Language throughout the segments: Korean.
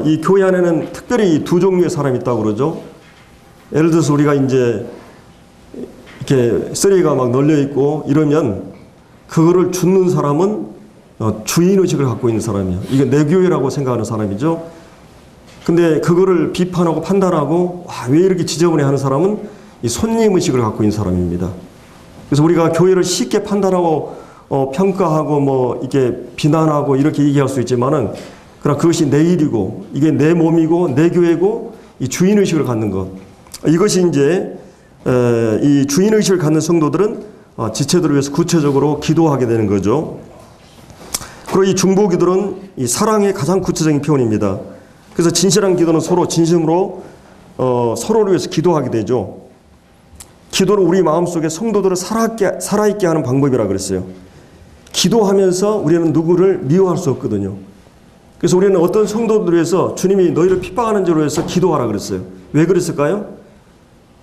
이 교회 안에는 특별히 두 종류의 사람이 있다고 그러죠. 예를 들어서 우리가 이제 이렇게 쓰레기가 막 널려 있고 이러면 그거를 줍는 사람은 주인의식을 갖고 있는 사람이에요. 이게 내 교회라고 생각하는 사람이죠. 근데 그거를 비판하고 판단하고 왜 이렇게 지저분해 하는 사람은 이 손님의식을 갖고 있는 사람입니다. 그래서 우리가 교회를 쉽게 판단하고 평가하고 뭐 이게 비난하고 이렇게 얘기할 수 있지만은 그러나 그것이 내 일이고 이게 내 몸이고 내 교회고 이 주인의식을 갖는 것. 이것이 이제 이 주인의식을 갖는 성도들은 지체들을 위해서 구체적으로 기도하게 되는 거죠. 그리고 이 중보기도는 이 사랑의 가장 구체적인 표현입니다. 그래서 진실한 기도는 서로 진심으로 서로를 위해서 기도하게 되죠. 기도는 우리 마음속에 성도들을 살아있게 하는 방법이라 그랬어요. 기도하면서 우리는 누구를 미워할 수 없거든요. 그래서 우리는 어떤 성도들을 위해서 주님이 너희를 핍박하는 자로 해서 기도하라 그랬어요. 왜 그랬을까요?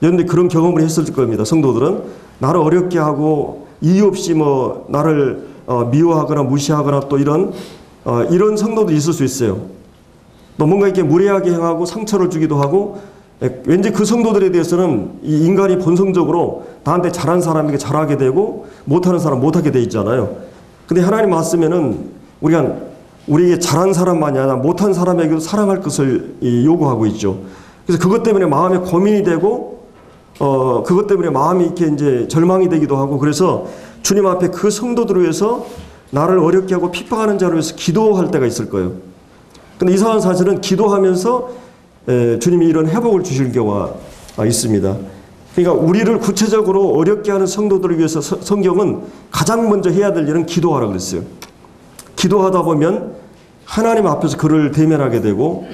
여러분들 그런 경험을 했을 겁니다. 성도들은 나를 어렵게 하고 이유 없이 뭐 나를 미워하거나 무시하거나 또 이런 성도들이 있을 수 있어요. 또 뭔가 이렇게 무례하게 행하고 상처를 주기도 하고 왠지 그 성도들에 대해서는 이 인간이 본성적으로 나한테 잘한 사람에게 잘하게 되고 못하는 사람 못하게 돼 있잖아요. 근데 하나님 말씀에는 우리에게 잘한 사람만이 아니라 못한 사람에게도 사랑할 것을 요구하고 있죠. 그래서 그것 때문에 마음에 고민이 되고 그것 때문에 마음이 이렇게 이제 절망이 되기도 하고 그래서 주님 앞에 그 성도들을 위해서 나를 어렵게 하고 핍박하는 자를 위해서 기도할 때가 있을 거예요. 근데 이상한 사실은 기도하면서 주님이 이런 회복을 주실 경우가 있습니다. 그러니까 우리를 구체적으로 어렵게 하는 성도들을 위해서 성경은 가장 먼저 해야 될 일은 기도하라 그랬어요. 기도하다 보면 하나님 앞에서 그를 대면하게 되고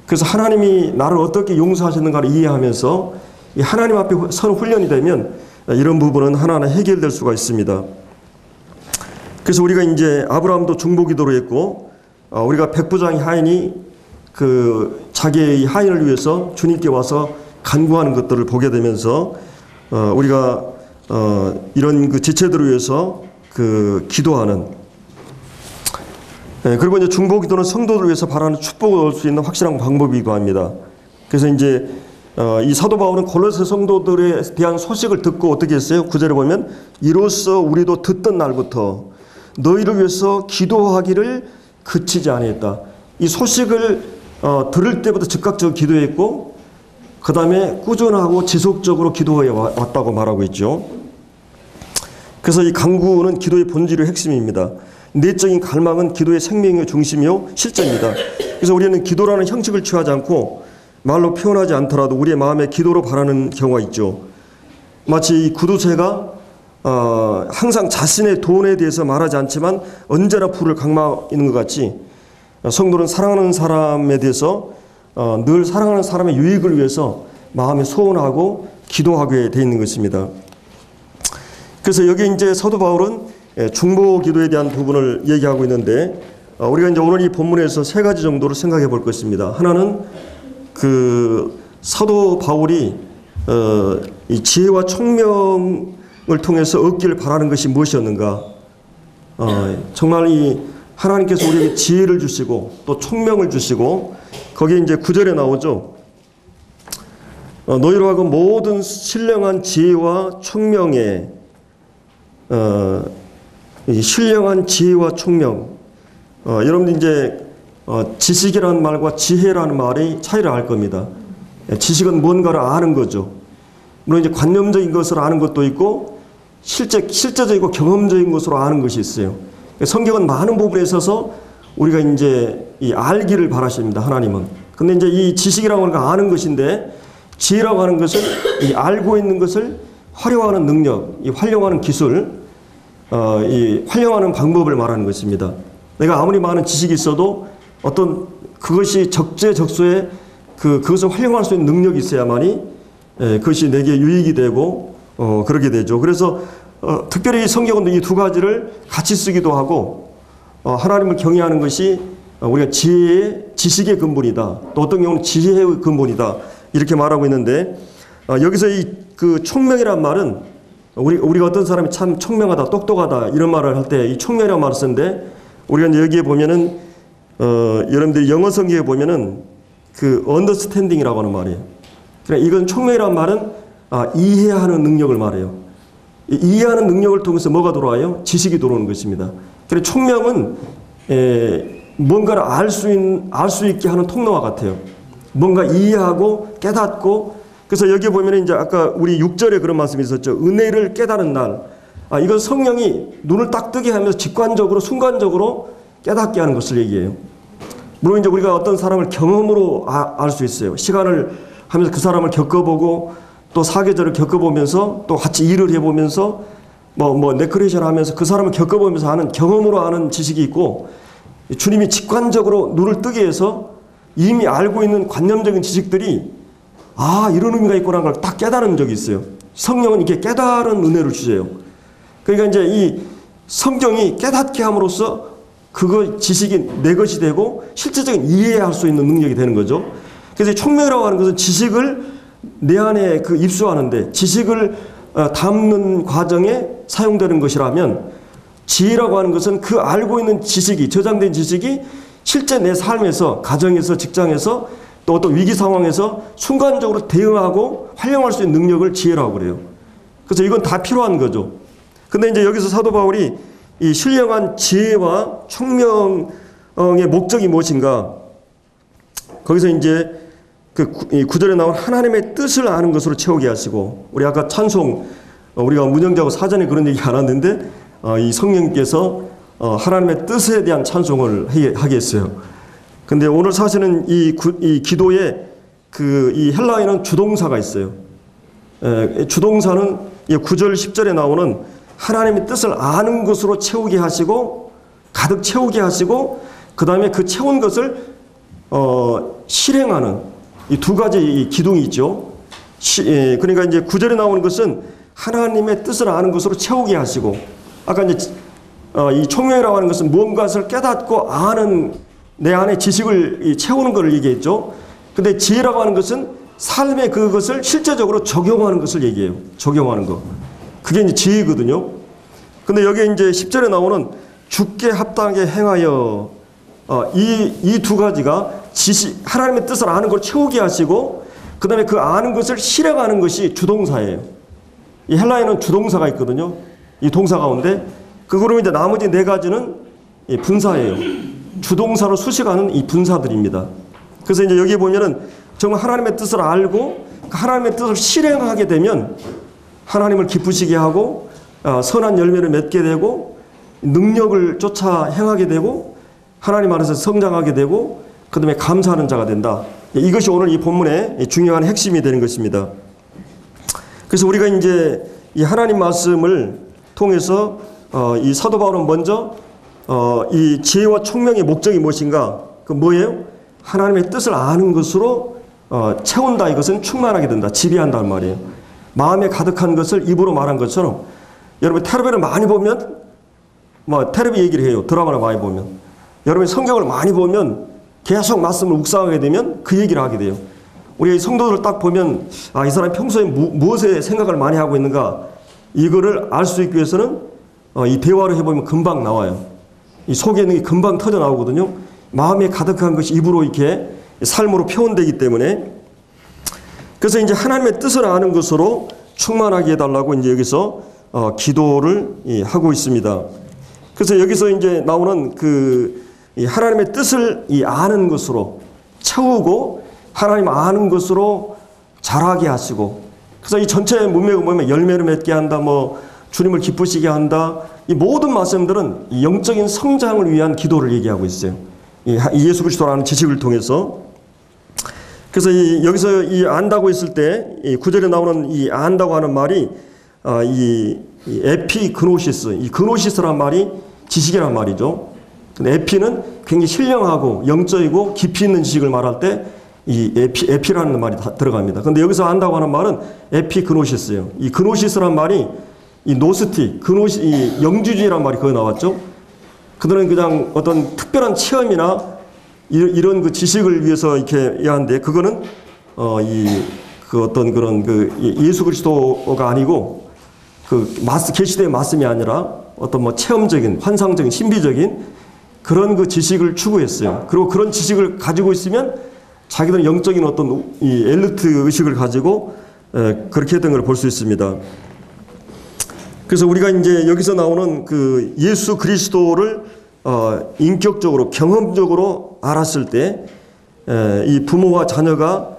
그래서 하나님이 나를 어떻게 용서하셨는가를 이해하면서 이 하나님 앞에 선 훈련이 되면 이런 부분은 하나하나 해결될 수가 있습니다. 그래서 우리가 이제 아브라함도 중보기도로 했고 우리가 백부장의 하인이 그 자기의 하인을 위해서 주님께 와서 간구하는 것들을 보게 되면서 우리가 이런 그 지체들을 위해서 그 기도하는 그리고 이제 중보기도는 성도들을 위해서 바라는 축복을 얻을 수 있는 확실한 방법이기도 합니다. 그래서 이제 이 사도 바울은 골로새 성도들에 대한 소식을 듣고 어떻게 했어요? 9절에 보면 이로써 우리도 듣던 날부터 너희를 위해서 기도하기를 그치지 아니했다. 이 소식을 들을 때부터 즉각적으로 기도했고 그 다음에 꾸준하고 지속적으로 기도해 왔다고 말하고 있죠. 그래서 이 간구는 기도의 본질의 핵심입니다. 내적인 갈망은 기도의 생명의 중심이요 실제입니다. 그래서 우리는 기도라는 형식을 취하지 않고 말로 표현하지 않더라도 우리의 마음에 기도로 바라는 경우가 있죠. 마치 이 구두쇠가 항상 자신의 돈에 대해서 말하지 않지만 언제나 불을 강망하는 것 같이 성도는 사랑하는 사람에 대해서 늘 사랑하는 사람의 유익을 위해서 마음에 소원하고 기도하게 되어 있는 것입니다. 그래서 여기 이제 사도 바울은 중보 기도에 대한 부분을 얘기하고 있는데 우리가 이제 오늘 이 본문에서 세 가지 정도를 생각해 볼 것입니다. 하나는 그 사도 바울이 이 지혜와 총명을 통해서 얻기를 바라는 것이 무엇이었는가? 정말 이 하나님께서 우리에게 지혜를 주시고 또 총명을 주시고 거기에 이제 9절에 나오죠. 너희로 하여금 모든 신령한 지혜와 총명에 신령한 지혜와 총명. 여러분들 이제 지식이라는 말과 지혜라는 말의 차이를 알 겁니다. 지식은 뭔가를 아는 거죠. 물론 이제 관념적인 것을 아는 것도 있고 실제적이고 경험적인 것으로 아는 것이 있어요. 성경은 많은 부분에 있어서 우리가 이제 이 알기를 바라십니다. 하나님은. 근데 이제 이 지식이라고 하는 건 아는 것인데 지혜라고 하는 것은 이 알고 있는 것을 활용하는 능력, 이 활용하는 기술, 이 활용하는 방법을 말하는 것입니다. 내가 아무리 많은 지식이 있어도 어떤 그것이 적재적소에 그것을 활용할 수 있는 능력이 있어야만이 그것이 내게 유익이 되고 그러게 되죠. 그래서 특별히 성경은 이 두 가지를 같이 쓰기도 하고 하나님을 경외하는 것이 우리가 지식의 근본이다. 또 어떤 경우는 지혜의 근본이다. 이렇게 말하고 있는데 여기서 그 총명이란 말은 우리가 어떤 사람이 참 총명하다, 똑똑하다 이런 말을 할 때 이 총명이라는 말을 쓰는데 우리가 여기에 보면은 여러분들이 영어 성경에 보면은 그 understanding이라고 하는 말이에요. 그러니까 이건 총명이라는 말은 이해하는 능력을 말해요. 이해하는 능력을 통해서 뭐가 들어와요? 지식이 들어오는 것입니다. 그래서 총명은 뭔가를 알 수 있게 하는 통로와 같아요. 뭔가 이해하고 깨닫고, 그래서 여기 보면 이제 아까 우리 6절에 그런 말씀이 있었죠. 은혜를 깨달은 날. 이건 성령이 눈을 딱 뜨게 하면서 직관적으로 순간적으로 깨닫게 하는 것을 얘기해요. 물론 이제 우리가 어떤 사람을 경험으로 알 수 있어요. 시간을 하면서 그 사람을 겪어보고 또 사계절을 겪어보면서 또 같이 일을 해보면서 네크레이션 하면서 그 사람을 겪어보면서 하는 경험으로 아는 지식이 있고, 주님이 직관적으로 눈을 뜨게 해서 이미 알고 있는 관념적인 지식들이 이런 의미가 있구나 하는 걸 딱 깨달은 적이 있어요. 성령은 이렇게 깨달은 은혜를 주세요. 그러니까 이제 이 성경이 깨닫게 함으로써 그거 지식이 내 것이 되고 실제적인 이해할 수 있는 능력이 되는 거죠. 그래서 총명이라고 하는 것은 지식을 내 안에 입수하는데, 지식을 담는 과정에 사용되는 것이라면, 지혜라고 하는 것은 그 알고 있는 지식이, 저장된 지식이 실제 내 삶에서, 가정에서, 직장에서, 또 어떤 위기 상황에서 순간적으로 대응하고 활용할 수 있는 능력을 지혜라고 그래요. 그래서 이건 다 필요한 거죠. 근데 이제 여기서 사도 바울이 이 신령한 지혜와 총명의 목적이 무엇인가? 거기서 이제 그 9절에 나온 하나님의 뜻을 아는 것으로 채우게 하시고, 우리 아까 찬송, 우리가 문영자하고 사전에 그런 얘기 안 왔는데, 이 성령께서 하나님의 뜻에 대한 찬송을 하게 했어요. 근데 오늘 사실은 이 기도에 이 헬라어에는 주동사가 있어요. 주동사는 9절, 10절에 나오는 하나님의 뜻을 아는 것으로 채우게 하시고, 가득 채우게 하시고, 그 다음에 그 채운 것을 실행하는 이 두 가지 기둥이 있죠. 그러니까 이제 9절에 나오는 것은 하나님의 뜻을 아는 것으로 채우게 하시고, 아까 이제 이 총명이라고 하는 것은 무언가를 깨닫고 아는 내 안에 지식을 채우는 것을 얘기했죠. 근데 지혜라고 하는 것은 삶에 그것을 실제적으로 적용하는 것을 얘기해요. 적용하는 거. 그게 이제 지혜거든요. 근데 여기 이제 10절에 나오는 주께 합당하게 행하여, 이 두 가지가 하나님의 뜻을 아는 걸 채우게 하시고, 그 다음에 그 아는 것을 실행하는 것이 주동사예요. 이 헬라에는 주동사가 있거든요. 이 동사 가운데. 그거로 이제 나머지 네 가지는 분사예요. 주동사로 수식하는 이 분사들입니다. 그래서 이제 여기 보면은 정말 하나님의 뜻을 알고 그 하나님의 뜻을 실행하게 되면 하나님을 기쁘시게 하고, 선한 열매를 맺게 되고, 능력을 쫓아 행하게 되고, 하나님 안에서 성장하게 되고, 그 다음에 감사하는 자가 된다. 이것이 오늘 이 본문의 중요한 핵심이 되는 것입니다. 그래서 우리가 이제 이 하나님 말씀을 통해서 이 사도 바울은 먼저 이 지혜와 총명의 목적이 무엇인가? 그 뭐예요? 하나님의 뜻을 아는 것으로 채운다. 이것은 충만하게 된다. 지배한다는 말이에요. 마음에 가득한 것을 입으로 말한 것처럼, 여러분 텔레비를 많이 보면 텔레비 얘기를 해요. 드라마를 많이 보면. 여러분이 성경을 많이 보면 계속 말씀을 묵상하게 되면 그 얘기를 하게 돼요. 우리 성도들을 딱 보면 이 사람이 평소에 무엇에 생각을 많이 하고 있는가, 이거를 알 수 있기 위해서는 이 대화를 해보면 금방 나와요. 이 속에 있는 게 금방 터져 나오거든요. 마음에 가득한 것이 입으로 이렇게 삶으로 표현되기 때문에. 그래서 이제 하나님의 뜻을 아는 것으로 충만하게 해달라고 이제 여기서 기도를 하고 있습니다. 그래서 여기서 이제 나오는 이 하나님의 뜻을 아는 것으로 채우고, 하나님 아는 것으로 자라게 하시고, 그래서 이 전체 문맥을 보면 열매를 맺게 한다, 주님을 기쁘시게 한다, 이 모든 말씀들은 이 영적인 성장을 위한 기도를 얘기하고 있어요. 이 예수 그리스도라는 지식을 통해서. 그래서 여기서 이 안다고 했을 때, 이 9절에 나오는 이 안다고 하는 말이 이 에피그노시스, 이 그노시스란 말이 지식이란 말이죠. 근데 에피는 굉장히 신령하고 영적이고 깊이 있는 지식을 말할 때 이 에피라는 말이 들어갑니다. 근데 여기서 안다고 하는 말은 에피그노시스예요. 이 그노시스란 말이 이 노스틱, 이 영주주의란 말이 거기 나왔죠. 그들은 그냥 어떤 특별한 체험이나 이런 그 지식을 위해서 이렇게 하는데, 그거는 어떤 그런 예수 그리스도가 아니고 계시되의 말씀이 아니라 어떤 체험적인, 환상적인, 신비적인 그런 그 지식을 추구했어요. 그리고 그런 지식을 가지고 있으면 자기들은 영적인 어떤 이 엘리트 의식을 가지고 그렇게 했던 걸 볼 수 있습니다. 그래서 우리가 이제 여기서 나오는 그 예수 그리스도를 인격적으로 경험적으로 알았을 때 이 부모와 자녀가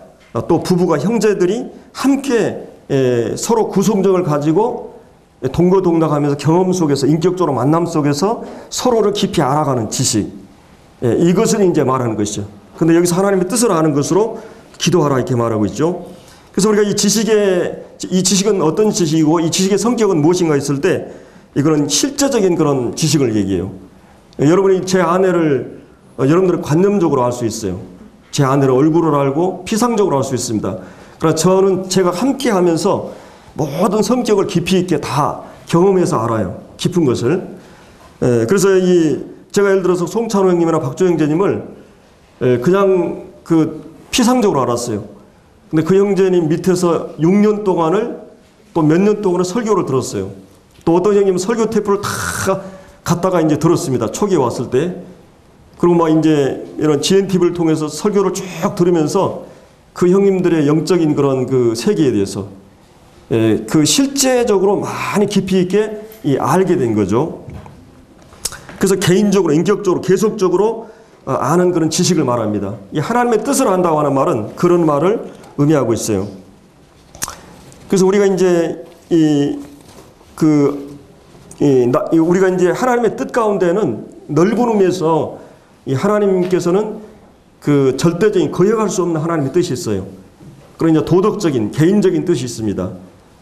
또 부부가 형제들이 함께 서로 구성적을 가지고 동거동락하면서 경험 속에서 인격적으로 만남 속에서 서로를 깊이 알아가는 지식, 이것을 이제 말하는 것이죠. 근데 여기서 하나님의 뜻을 아는 것으로 기도하라 이렇게 말하고 있죠. 그래서 우리가 이 지식은 어떤 지식이고 이 지식의 성격은 무엇인가 했을 때 이거는 실제적인 그런 지식을 얘기해요. 여러분이 제 아내를 여러분들은 관념적으로 알 수 있어요. 제 아내를 얼굴을 알고 피상적으로 알 수 있습니다. 그러나 저는 제가 함께 하면서 모든 성격을 깊이 있게 다 경험해서 알아요. 깊은 것을. 그래서 제가 예를 들어서 송찬호 형님이나 박조 형제님을 그냥 그 피상적으로 알았어요. 근데 그 형제님 밑에서 6년 동안을 또 몇 년 동안을 설교를 들었어요. 또 어떤 형님은 설교 테이프를 다 갖다가 이제 들었습니다. 초기에 왔을 때. 그리고 막 이제 이런 GNTV를 통해서 설교를 쭉 들으면서 그 형님들의 영적인 그런 그 세계에 대해서 그 실제적으로 많이 깊이 있게 알게 된 거죠. 그래서 개인적으로, 인격적으로, 계속적으로 아는 그런 지식을 말합니다. 이 하나님의 뜻을 안다고 하는 말은 그런 말을 의미하고 있어요. 그래서 우리가 이제 우리가 이제 하나님의 뜻 가운데는 넓은 의미에서 이 하나님께서는 그 절대적인 거역할 수 없는 하나님의 뜻이 있어요. 그러니까 도덕적인 개인적인 뜻이 있습니다.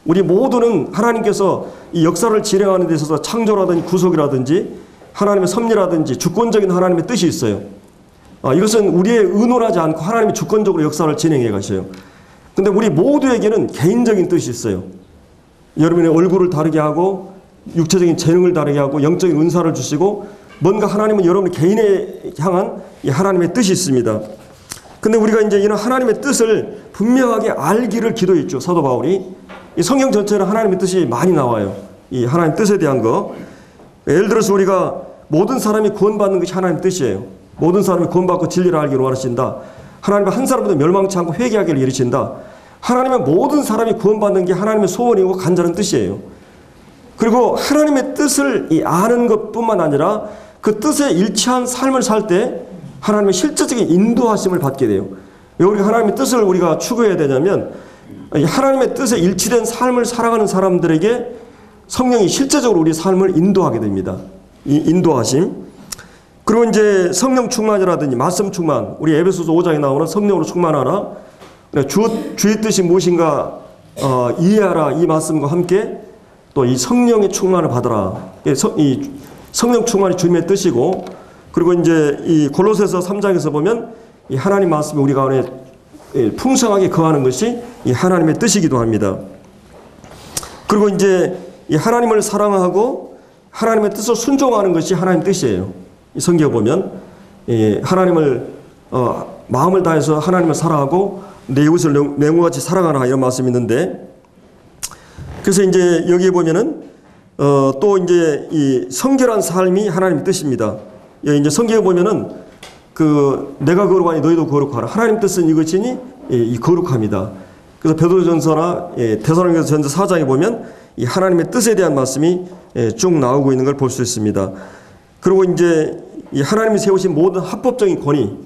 우리 모두는 하나님께서 이 역사를 진행하는 데 있어서 창조라든지 구속이라든지 하나님의 섭리라든지 주권적인 하나님의 뜻이 있어요. 이것은 우리의 의논하지 않고 하나님이 주권적으로 역사를 진행해 가셔요. 근데 우리 모두에게는 개인적인 뜻이 있어요. 여러분의 얼굴을 다르게 하고 육체적인 재능을 다르게 하고 영적인 은사를 주시고 뭔가 하나님은 여러분 개인에 향한 이 하나님의 뜻이 있습니다. 근데 우리가 이제 이런 하나님의 뜻을 분명하게 알기를 기도했죠. 사도 바울이. 이 성경 전체는 하나님의 뜻이 많이 나와요. 이 하나님의 뜻에 대한 거. 예를 들어서 우리가 모든 사람이 구원받는 것이 하나님의 뜻이에요. 모든 사람이 구원받고 진리를 알기를 원하신다. 하나님은 한 사람도 멸망치 않고 회개하기를 이르신다. 하나님은 모든 사람이 구원받는 게 하나님의 소원이고 간절한 뜻이에요. 그리고 하나님의 뜻을 아는 것뿐만 아니라 그 뜻에 일치한 삶을 살 때 하나님의 실제적인 인도하심을 받게 돼요. 왜 우리가 하나님의 뜻을 우리가 추구해야 되냐면 하나님의 뜻에 일치된 삶을 살아가는 사람들에게 성령이 실제적으로 우리 삶을 인도하게 됩니다. 이 인도하심. 그리고 이제 성령 충만이라든지 말씀 충만, 우리 에베소서 5장에 나오는 성령으로 충만하라. 주의 뜻이 무엇인가 이해하라. 이 말씀과 함께 또 이 성령의 충만을 받으라. 이 성령 충만이 주님의 뜻이고, 그리고 이제 이 골로새서 3장에서 보면 이 하나님 말씀이 우리 가운데 풍성하게 거하는 것이 이 하나님의 뜻이기도 합니다. 그리고 이제 이 하나님을 사랑하고 하나님의 뜻을 순종하는 것이 하나님의 뜻이에요. 이 성경에 보면 하나님을 마음을 다해서 하나님을 사랑하고 내 이웃을 내 몸같이 사랑하라 이런 말씀이 있는데, 그래서 이제 여기에 보면은 또 이제 이 성결한 삶이 하나님의 뜻입니다. 이제 성경에 보면은 그 내가 거룩하니 너희도 거룩하라. 하나님 뜻은 이것이니 이 거룩함이다. 그래서 베드로전서나 데살로니가전서 4장에 보면 이 하나님의 뜻에 대한 말씀이 쭉 나오고 있는 걸 볼 수 있습니다. 그리고 이제 이 하나님이 세우신 모든 합법적인 권위,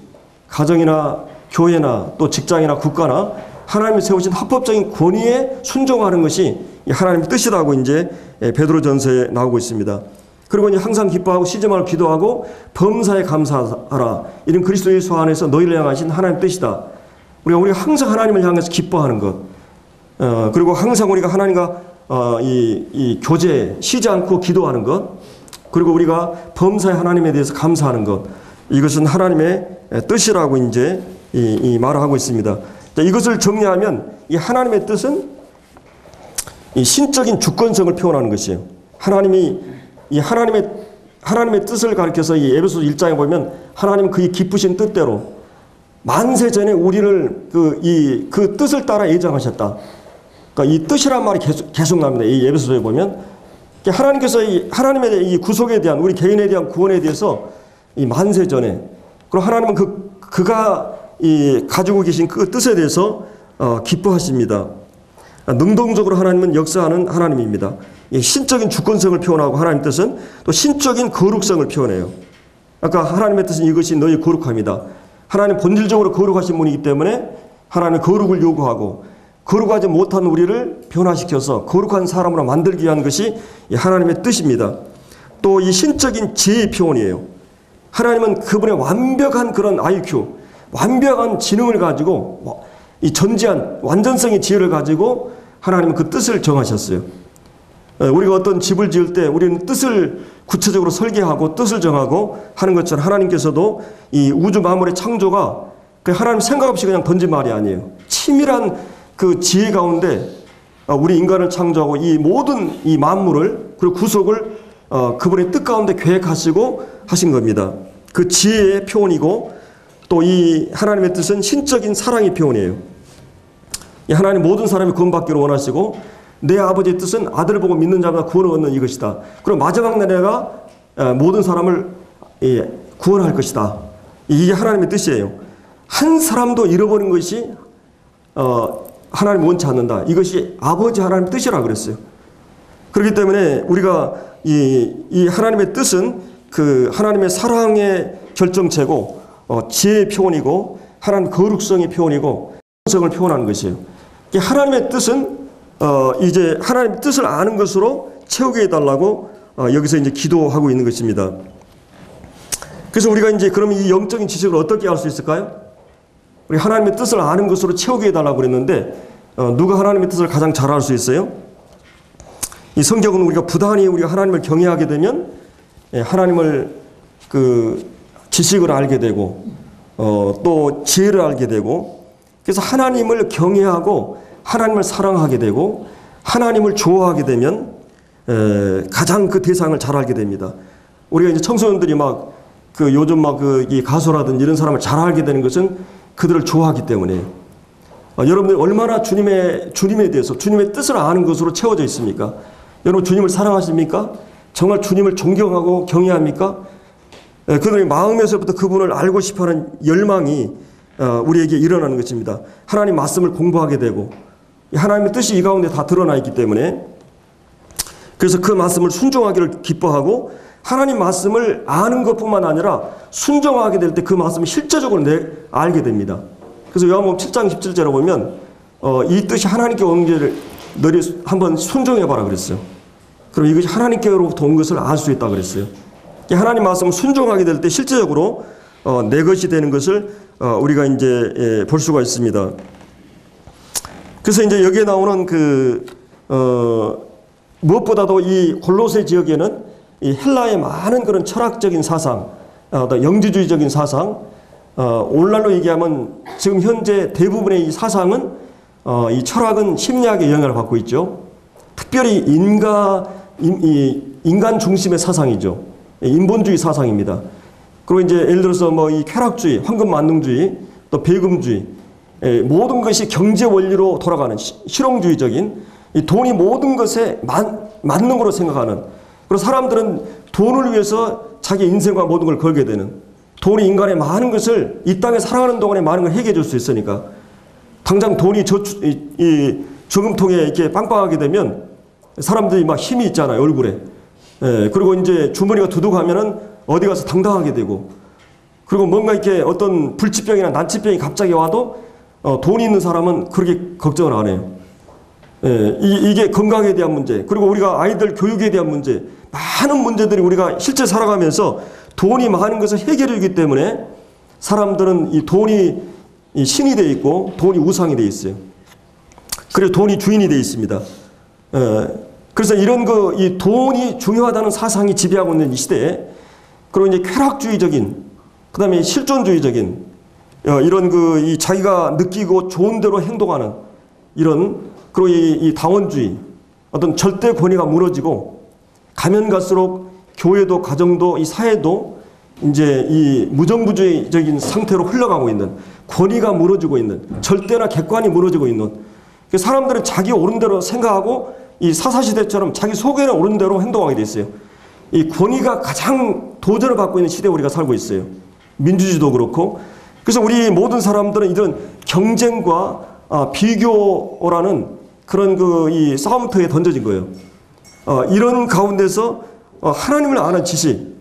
가정이나 교회나 또 직장이나 국가나 하나님이 세우신 합법적인 권위에 순종하는 것이 하나님의 뜻이라고 이제 베드로전서에 나오고 있습니다. 그리고 이제 항상 기뻐하고 쉬지 말고 기도하고 범사에 감사하라. 이런 그리스도 예수 안에서 너희를 향하신 하나님의 뜻이다. 우리가 항상 하나님을 향해서 기뻐하는 것. 그리고 항상 우리가 하나님과 이 교제 쉬지 않고 기도하는 것. 그리고 우리가 범사에 하나님에 대해서 감사하는 것. 이것은 하나님의 뜻이라고 이제 이 말을 하고 있습니다. 자, 이것을 정리하면 이 하나님의 뜻은 이 신적인 주권성을 표현하는 것이에요. 하나님이 이 하나님의 뜻을 가리켜서 이 에베소서 1장에 보면 하나님은 그의 기쁘신 뜻대로 만세 전에 우리를 그 뜻을 따라 예정하셨다. 그러니까 이 뜻이란 말이 계속 나옵니다. 이 에베소서에 보면 하나님께서 하나님의 이 구속에 대한 우리 개인에 대한 구원에 대해서 이 만세 전에. 그리고 하나님은 그가 가지고 계신 그 뜻에 대해서 기뻐하십니다. 능동적으로 하나님은 역사하는 하나님입니다. 신적인 주권성을 표현하고 하나님 뜻은 또 신적인 거룩성을 표현해요. 아까 하나님의 뜻은 이것이 너희 거룩함이다. 하나님 본질적으로 거룩하신 분이기 때문에 하나님의 거룩을 요구하고 거룩하지 못한 우리를 변화시켜서 거룩한 사람으로 만들기 위한 것이 하나님의 뜻입니다. 또 이 신적인 지혜의 표현이에요. 하나님은 그분의 완벽한 그런 IQ, 완벽한 지능을 가지고 이 전지한 완전성의 지혜를 가지고 하나님은 그 뜻을 정하셨어요. 우리가 어떤 집을 지을 때 우리는 뜻을 구체적으로 설계하고 뜻을 정하고 하는 것처럼 하나님께서도 이 우주 만물의 창조가 하나님 생각 없이 그냥 던진 말이 아니에요. 치밀한 그 지혜 가운데 우리 인간을 창조하고 이 모든 이 만물을 그리고 구속을 그분의 뜻 가운데 계획하시고 하신 겁니다. 그 지혜의 표현이고 또 이 하나님의 뜻은 신적인 사랑의 표현이에요. 이 하나님 모든 사람이 구원받기를 원하시고 내 아버지의 뜻은 아들을 보고 믿는 자마다 구원을 얻는 이것이다. 그리고 마지막 날 내가 모든 사람을 구원할 것이다. 이게 하나님의 뜻이에요. 한 사람도 잃어버린 것이 하나님 원치 않는다. 이것이 아버지 하나님의 뜻이라고 그랬어요. 그렇기 때문에 우리가 이 하나님의 뜻은 그 하나님의 사랑의 결정체고 지혜의 표현이고 하나님 거룩성의 표현이고 성을 표현하는 것이에요. 하나님의 뜻은 이제 하나님의 뜻을 아는 것으로 채우게 해달라고 여기서 이제 기도하고 있는 것입니다. 그래서 우리가 이제 그러면 이 영적인 지식을 어떻게 할 수 있을까요? 우리 하나님의 뜻을 아는 것으로 채우게 해달라고 그랬는데 누가 하나님의 뜻을 가장 잘 알 수 있어요? 이 성경은 우리가 부단히 우리가 하나님을 경외하게 되면 하나님을 그 지식을 알게 되고 또 지혜를 알게 되고 그래서 하나님을 경외하고 하나님을 사랑하게 되고 하나님을 좋아하게 되면 가장 그 대상을 잘 알게 됩니다. 우리가 이제 청소년들이 막 그 요즘 막 이 가수라든지 이런 사람을 잘 알게 되는 것은 그들을 좋아하기 때문에 여러분들 얼마나 주님에 대해서 주님의 뜻을 아는 것으로 채워져 있습니까? 여러분 주님을 사랑하십니까? 정말 주님을 존경하고 경외합니까? 그들의 마음에서부터 그분을 알고 싶어하는 열망이 우리에게 일어나는 것입니다. 하나님 말씀을 공부하게 되고 하나님의 뜻이 이 가운데 다 드러나 있기 때문에 그래서 그 말씀을 순종하기를 기뻐하고 하나님 말씀을 아는 것뿐만 아니라 순종하게 될 때 그 말씀을 실제적으로 알게 됩니다. 그래서 요한복음 7장 17절에 보면 이 뜻이 하나님께 온 것을 너희 한번 순종해봐라 그랬어요. 그럼 이것이 하나님께로부터 온 것을 알 수 있다 그랬어요. 하나님 말씀을 순종하게 될 때 실제적으로 내 것이 되는 것을 우리가 이제 볼 수가 있습니다. 그래서 이제 여기에 나오는 무엇보다도 이 골로새 지역에는 이 헬라의 많은 그런 철학적인 사상, 영지주의적인 사상, 오늘날로 얘기하면 지금 현재 대부분의 이 사상은 이 철학은 심리학의 영향을 받고 있죠. 특별히 인간 중심의 사상이죠. 인본주의 사상입니다. 그리고 이제 예를 들어서 뭐 이 쾌락주의, 황금만능주의, 또 배금주의, 모든 것이 경제 원리로 돌아가는 실용주의적인 이 돈이 모든 것에 맞는 거로 생각하는 그리고 사람들은 돈을 위해서 자기 인생과 모든 걸 걸게 되는 돈이 인간의 많은 것을 이 땅에 살아가는 동안에 많은 걸 해결해 줄 수 있으니까 당장 돈이 저금통에 이렇게 빵빵하게 되면 사람들이 막 힘이 있잖아요, 얼굴에. 그리고 이제 주머니가 두둑하면은 어디 가서 당당하게 되고 그리고 뭔가 이렇게 어떤 불치병이나 난치병이 갑자기 와도 돈이 있는 사람은 그렇게 걱정을 안 해요. 이게 건강에 대한 문제, 그리고 우리가 아이들 교육에 대한 문제, 많은 문제들이 우리가 실제 살아가면서 돈이 많은 것을 해결해 주기 때문에 사람들은 이 돈이 신이 되어 있고 돈이 우상이 되어 있어요. 그래서 돈이 주인이 되어 있습니다. 그래서 이런 이 돈이 중요하다는 사상이 지배하고 있는 이 시대에 그리고 이제 쾌락주의적인 그 다음에 실존주의적인 이런 이 자기가 느끼고 좋은 대로 행동하는 이런 그리고 이 다원주의 어떤 절대 권위가 무너지고 가면 갈수록 교회도 가정도 이 사회도 이제 이 무정부주의적인 상태로 흘러가고 있는 권위가 무너지고 있는 절대나 객관이 무너지고 있는 사람들은 자기 옳은 대로 생각하고 이 사사시대처럼 자기 속에는 옳은 대로 행동하게 돼 있어요. 이 권위가 가장 도전을 받고 있는 시대에 우리가 살고 있어요. 민주주의도 그렇고. 그래서 우리 모든 사람들은 이런 경쟁과 비교라는 그런 이 싸움터에 던져진 거예요. 이런 가운데서 하나님을 아는 지식,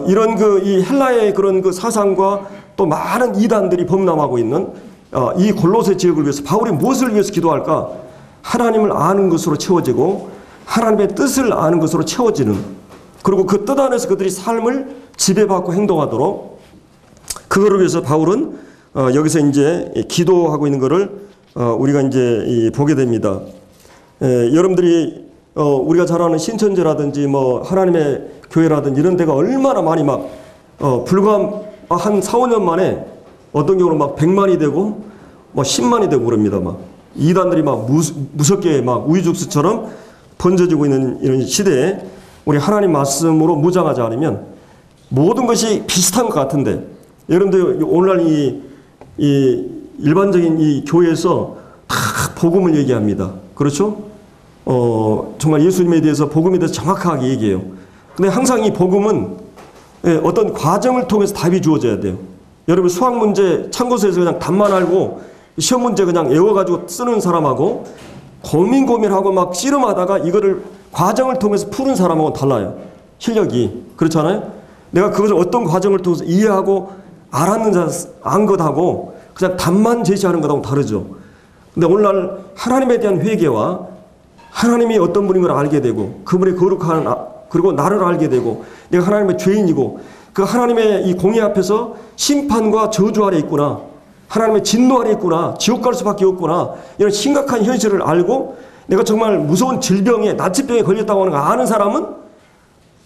이런 이 헬라의 그런 사상과 또 많은 이단들이 범람하고 있는 이 골로새 지역을 위해서 바울이 무엇을 위해서 기도할까? 하나님을 아는 것으로 채워지고 하나님의 뜻을 아는 것으로 채워지는, 그리고 그 뜻 안에서 그들이 삶을 지배받고 행동하도록, 그거를 위해서 바울은 여기서 이제 기도하고 있는 것을 우리가 이제 보게 됩니다. 여러분들이 우리가 잘 아는 신천지라든지 뭐 하나님의 교회라든지 이런 데가 얼마나 많이 막 불과 한 4, 5년 만에 어떤 경우는 막 100만이 되고 뭐 10만이 되고 그럽니다. 막 이단들이 막 무섭게 막 우유죽수처럼 번져지고 있는 이런 시대에 우리 하나님 말씀으로 무장하지 않으면 모든 것이 비슷한 것 같은데, 여러분들 오늘날 이 일반적인 이 교회에서 다 복음을 얘기합니다. 그렇죠? 정말 예수님에 대해서, 복음에 대해서 정확하게 얘기해요. 근데 항상 이 복음은 어떤 과정을 통해서 답이 주어져야 돼요. 여러분 수학 문제 참고서에서 그냥 답만 알고 시험 문제 그냥 외워가지고 쓰는 사람하고 고민하고 막 씨름하다가 이거를 과정을 통해서 푸는 사람하고는 달라요. 실력이. 그렇잖아요? 내가 그것을 어떤 과정을 통해서 이해하고 안 것하고 그냥 답만 제시하는 것하고 다르죠. 근데 오늘날 하나님에 대한 회개와 하나님이 어떤 분인 걸 알게 되고 그분의 거룩한, 그리고 나를 알게 되고 내가 하나님의 죄인이고 그 하나님의 이 공의 앞에서 심판과 저주 아래 있구나, 하나님의 진노 아래 있구나, 지옥 갈 수밖에 없구나, 이런 심각한 현실을 알고 내가 정말 무서운 질병에, 나치병에 걸렸다고 하는 거 아는 사람은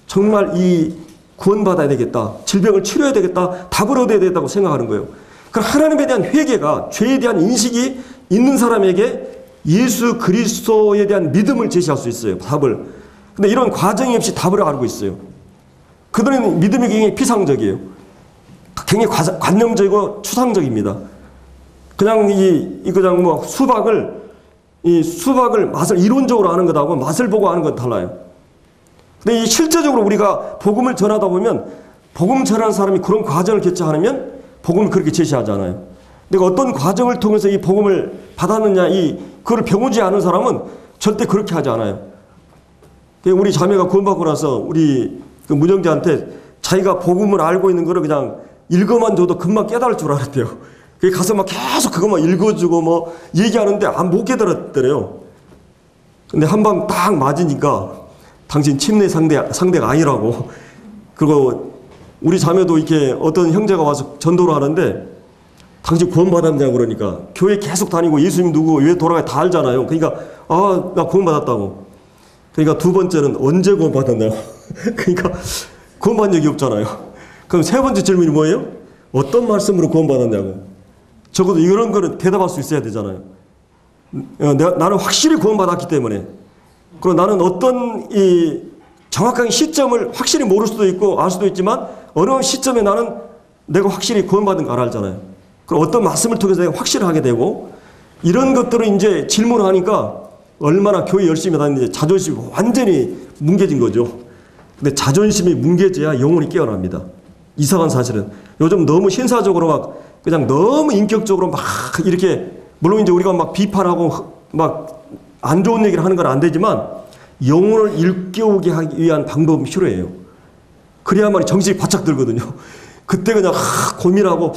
정말 이 구원받아야 되겠다, 질병을 치료해야 되겠다, 답을 얻어야 되겠다고 생각하는 거예요. 그럼 하나님에 대한 회개가, 죄에 대한 인식이 있는 사람에게 예수 그리스도에 대한 믿음을 제시할 수 있어요. 답을. 근데 이런 과정이 없이 답을 알고 있어요. 그들은 믿음이 굉장히 피상적이에요. 굉장히 관념적이고 추상적입니다. 그냥 그냥 뭐 수박을 맛을 이론적으로 아는 것하고 맛을 보고 아는 건 달라요. 근데 이 실제적으로 우리가 복음을 전하다 보면, 복음 전하는 사람이 그런 과정을 겪지 않으면 복음을 그렇게 제시하지 않아요. 내가 어떤 과정을 통해서 이 복음을 받았느냐, 그걸 배우지 않은 사람은 절대 그렇게 하지 않아요. 우리 자매가 구원받고 나서 우리 그 문영재한테 자기가 복음을 알고 있는 거를 그냥 읽어만 줘도 금방 깨달을 줄 알았대요. 가서 막 계속 그것만 읽어주고 뭐 얘기하는데 못 깨달았더래요. 근데 한 방 딱 맞으니까 당신 침례 상대가 아니라고. 그리고 우리 자매도 이렇게 어떤 형제가 와서 전도를 하는데 당신 구원받았냐고 그러니까 교회 계속 다니고 예수님 누구 왜 돌아가야 다 알잖아요. 그러니까 나 구원받았다고. 그러니까 두 번째는 언제 구원받았나요? 그러니까 구원받은 적이 없잖아요. 그럼 세 번째 질문이 뭐예요? 어떤 말씀으로 구원받았냐고. 적어도 이런 거는 대답할 수 있어야 되잖아요. 나는 확실히 구원받았기 때문에. 그리고 나는 어떤 정확한 시점을 확실히 모를 수도 있고 알 수도 있지만 어느 시점에 나는 내가 확실히 구원받은 걸 알잖아요. 그럼 어떤 말씀을 통해서 내가 확실하게 되고, 이런 것들을 이제 질문을 하니까 얼마나 교회 열심히 다니는지 자존심이 완전히 뭉개진 거죠. 근데 자존심이 뭉개져야 영혼이 깨어납니다. 이상한 사실은. 요즘 너무 신사적으로 막 그냥 너무 인격적으로 막 이렇게, 물론 이제 우리가 막 비판하고 막 안 좋은 얘기를 하는 건 안 되지만 영혼을 일깨우게 하기 위한 방법이 필요해요. 그래야만 정신이 바짝 들거든요. 그때 그냥 고민하고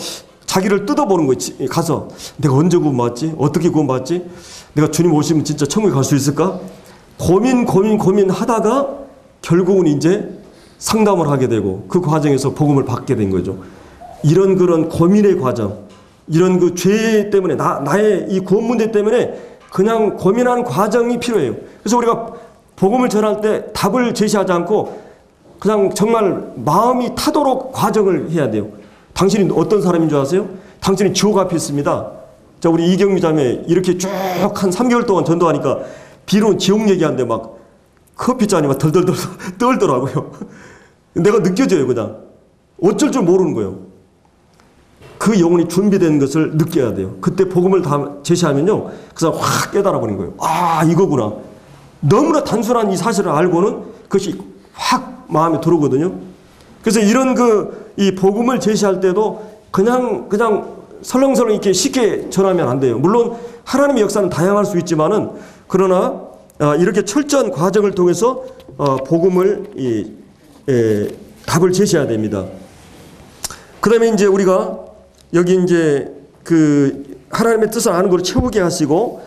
자기를 뜯어보는 거지. 가서 내가 언제 구원받았지? 어떻게 구원받았지? 내가 주님 오시면 진짜 천국에 갈 수 있을까? 고민하다가 결국은 이제 상담을 하게 되고 그 과정에서 복음을 받게 된 거죠. 이런 그런 고민의 과정, 이런 그 죄 때문에 나의 이 구원 문제 때문에 그냥 고민하는 과정이 필요해요. 그래서 우리가 복음을 전할 때 답을 제시하지 않고 그냥 정말 마음이 타도록 과정을 해야 돼요. 당신이 어떤 사람인 줄 아세요? 당신이 지옥 앞에 있습니다. 자, 우리 이경미 자매 이렇게 쭉 한 3개월 동안 전도하니까 비로는 지옥 얘기하는데 막 커피잔이 막 덜덜덜 떨더라고요. 내가 느껴져요, 그냥. 어쩔 줄 모르는 거예요. 그 영혼이 준비된 것을 느껴야 돼요. 그때 복음을 다 제시하면요, 그 사람 확 깨달아 버린 거예요. 이거구나. 너무나 단순한 이 사실을 알고는 그것이 확 마음에 들어오거든요. 그래서 이런 이 복음을 제시할 때도 그냥 설렁설렁 이렇게 쉽게 전하면 안 돼요. 물론 하나님의 역사는 다양할 수 있지만은 그러나 이렇게 철저한 과정을 통해서 복음을 답을 제시해야 됩니다. 그다음에 이제 우리가 여기 이제 하나님의 뜻을 아는 걸 채우게 하시고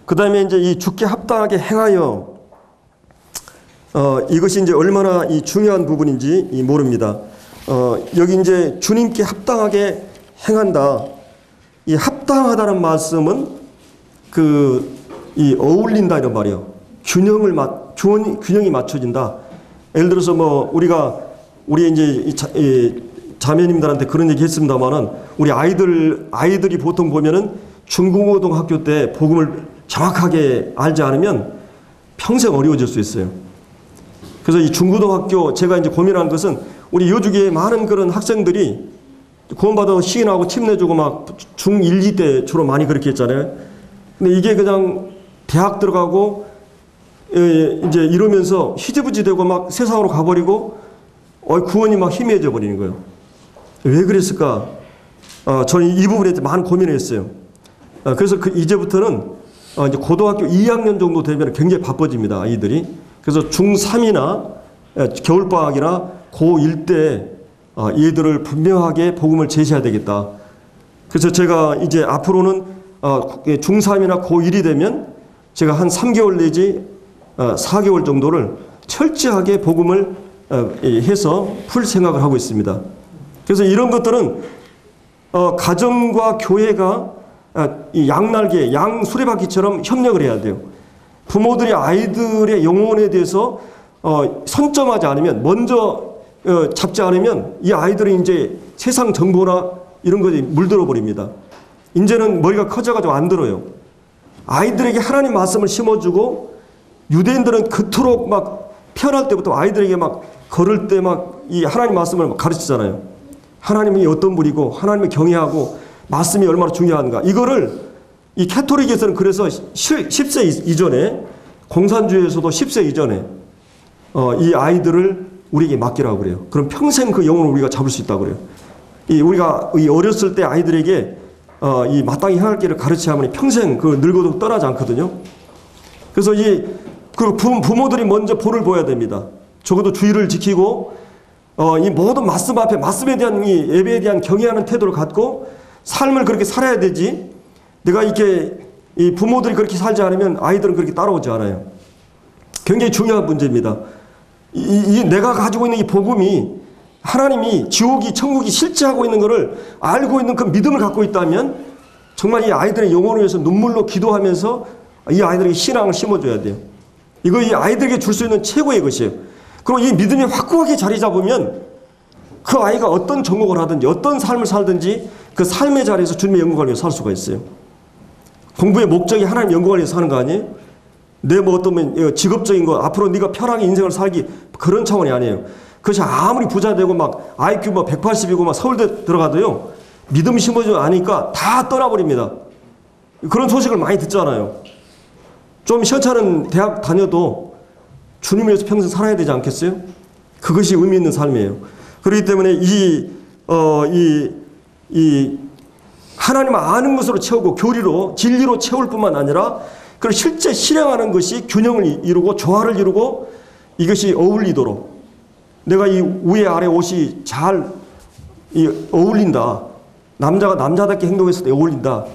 그다음에 이제 이 주께 합당하게 행하여 이것이 이제 얼마나 이 중요한 부분인지 모릅니다. 여기 이제 주님께 합당하게 행한다. 이 합당하다는 말씀은 이 어울린다 이런 말이에요. 균형이 맞춰진다. 예를 들어서 우리 이제 자매님들한테 그런 얘기 했습니다만은 우리 아이들이 보통 보면은 중고등학교 때 복음을 정확하게 알지 않으면 평생 어려워질 수 있어요. 그래서 이 중고등학교 제가 이제 고민한 것은 우리 여주교에 많은 그런 학생들이 구원받아 시인하고 침 내주고 막 중1, 2 때 주로 많이 그렇게 했잖아요. 근데 이게 그냥 대학 들어가고 이제 이러면서 희지부지 되고 막 세상으로 가버리고 구원이 막 희미해져 버리는 거예요. 왜 그랬을까? 저는 이 부분에 많은 고민을 했어요. 그래서 이제부터는 이제 고등학교 2학년 정도 되면 굉장히 바빠집니다, 아이들이. 그래서 중3이나 겨울방학이나 고1 때 얘들을 분명하게 복음을 제시해야 되겠다. 그래서 제가 이제 앞으로는 중3이나 고1이 되면 제가 한 3개월 내지 4개월 정도를 철저하게 복음을 해서 풀 생각을 하고 있습니다. 그래서 이런 것들은 가정과 교회가 이 양날개, 양 수레바퀴처럼 협력을 해야 돼요. 부모들이 아이들의 영혼에 대해서 선점하지 않으면, 먼저 잡지 않으면 이 아이들은 이제 세상 정보나 이런 것에 물들어 버립니다. 이제는 머리가 커져가지고 안 들어요. 아이들에게 하나님 말씀을 심어주고, 유대인들은 그토록 막 태어날 때부터 아이들에게 막 걸을 때 막 이 하나님 말씀을 가르치잖아요. 하나님이 어떤 분이고 하나님을 경외하고 말씀이 얼마나 중요한가. 이거를 이 캐토릭에서는 그래서 10세 이전에, 공산주의에서도 10세 이전에 이 아이들을 우리에게 맡기라고 그래요. 그럼 평생 그 영혼을 우리가 잡을 수 있다고 그래요. 우리가 어렸을 때 아이들에게 이 마땅히 행할 길을 가르치면 평생 늙어도 떠나지 않거든요. 그래서 부모들이 먼저 본을 보여야 됩니다. 적어도 주의를 지키고 이 모든 말씀 앞에, 말씀에 대한 이 예배에 대한 경외하는 태도를 갖고 삶을 그렇게 살아야 되지, 내가 이렇게 이 부모들이 그렇게 살지 않으면 아이들은 그렇게 따라오지 않아요. 굉장히 중요한 문제입니다. 내가 가지고 있는 이 복음이, 하나님이 지옥이 천국이 실제하고 있는 것을 알고 있는 그 믿음을 갖고 있다면 정말 이 아이들의 영혼을 위해서 눈물로 기도하면서 이 아이들에게 신앙을 심어줘야 돼요. 이거 이 아이들에게 줄 수 있는 최고의 것이에요. 그리고 이 믿음이 확고하게 자리 잡으면 그 아이가 어떤 전공을 하든지 어떤 삶을 살든지 그 삶의 자리에서 주님의 영광을 위해 살 수가 있어요. 공부의 목적이 하나님 영광을 위해 사는 거 아니에요? 내 어떤 직업적인 거, 앞으로 네가 편하게 인생을 살기, 그런 차원이 아니에요. 그것이 아무리 부자 되고 막 IQ 180이고 막 서울대 들어가도요, 믿음 심어주지 않으니까 다 떠나버립니다. 그런 소식을 많이 듣잖아요. 좀 시원찮은 대학 다녀도 주님을 위해서 평생 살아야 되지 않겠어요? 그것이 의미 있는 삶이에요. 그렇기 때문에 하나님을 아는 것으로 채우고 교리로, 진리로 채울 뿐만 아니라 그걸 실제 실행하는 것이 균형을 이루고 조화를 이루고 이것이 어울리도록, 내가 이 위에 아래 옷이 잘 어울린다. 남자가 남자답게 행동했을 때 어울린다.